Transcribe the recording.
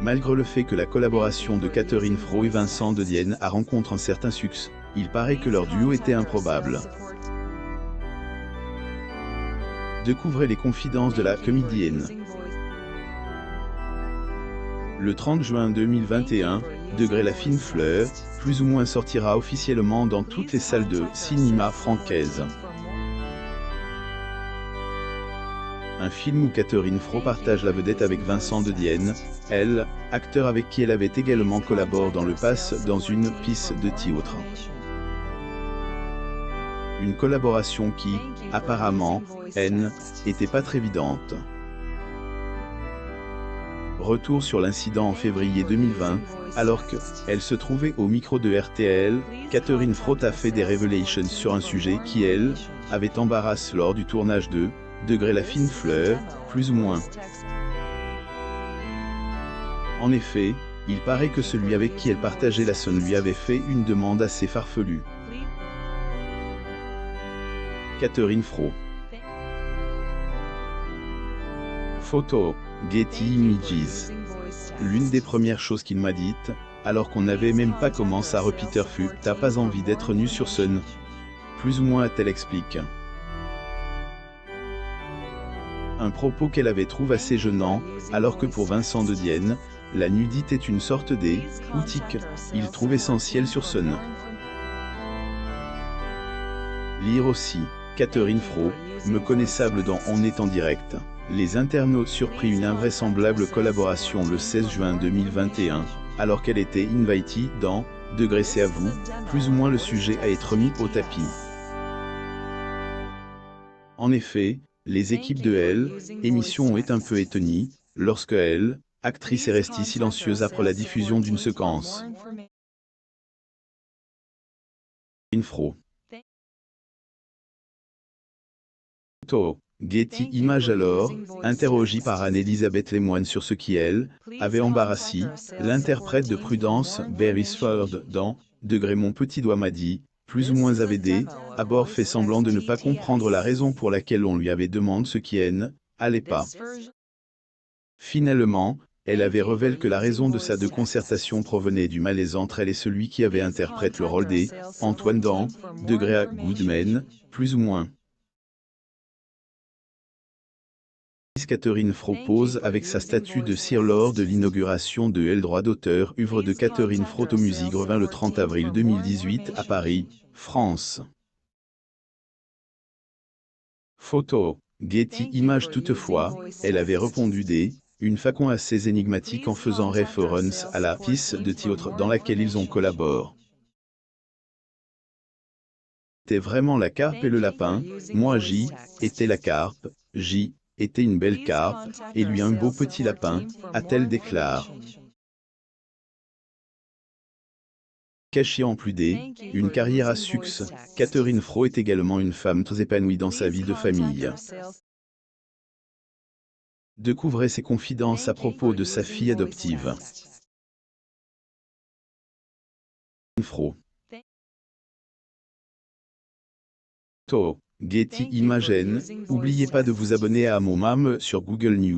Malgré le fait que la collaboration de Catherine Fro et Vincent de Dienne a rencontré un certain succès, il paraît que leur duo était improbable. Découvrez les confidences de la comédienne. Le 30 juin 2021, La Fine Fleur, plus ou moins sortira officiellement dans toutes les salles de cinéma françaises. Un film où Catherine Fro partage la vedette avec Vincent de Dienne, acteur avec qui elle avait également collaboré dans le passé dans une pièce de théâtre. Une collaboration qui, apparemment, était pas très évidente. Retour sur l'incident en février 2020, alors qu'elle se trouvait au micro de RTL, Catherine Fro a fait des révélations sur un sujet qui, avait embarrassé lors du tournage de La Fine Fleur, plus ou moins. En effet, il paraît que celui avec qui elle partageait la scène lui avait fait une demande assez farfelue. Catherine Fro. Photo, Getty Images. L'une des premières choses qu'il m'a dites, alors qu'on n'avait même pas commencé à Peter fut « T'as pas envie d'être nu sur scène ?» Plus ou moins a-t-elle expliqué. Un propos qu'elle avait trouvé assez gênant, alors que pour Vincent de Dienne, la nudité est une sorte d'outil qu'il trouve essentiel sur scène. Lire aussi, Catherine Fro, me connaissable dans On est en direct. Les internautes surpris une invraisemblable collaboration le 16 juin 2021, alors qu'elle était invitée dans C'est à vous, plus ou moins le sujet à être mis au tapis. En effet, les équipes de émission ont été un peu étonnées, lorsque actrice est restée silencieuse après la diffusion d'une séquence. Info. Photo. Getty Images alors, interrogée par Anne-Elisabeth Lemoine sur ce qui, avait embarrassé, l'interprète de Prudence, Beresford, dans Mon petit doigt m'a dit, plus ou moins AVD, à bord fait semblant de ne pas comprendre la raison pour laquelle on lui avait demandé ce qui allait pas. Finalement, elle avait révélé que la raison de sa déconcertation provenait du malaise entre elle et celui qui avait interprété le rôle Antoine dans à Goodman, plus ou moins. Catherine Fro pose avec sa statue de cire lors de l'inauguration de droit d'auteur œuvre de Catherine Fro au Musique revint le 30 avril 2018 à Paris, France. Photo. Getty Images toutefois, elle avait répondu une façon assez énigmatique en faisant référence à la pièce de théâtre dans laquelle ils ont collaboré. C'était vraiment la carpe et le lapin, moi j'y étais la carpe, j'y était une belle carpe, et lui un beau petit lapin, a-t-elle déclaré. Cachée en plus une carrière à succès, Catherine Fro est également une femme très épanouie dans sa vie de famille. Découvrez ses confidences à propos de sa fille adoptive. Fro. Getty Images, n'oubliez pas de vous abonner à mon MAM sur Google News.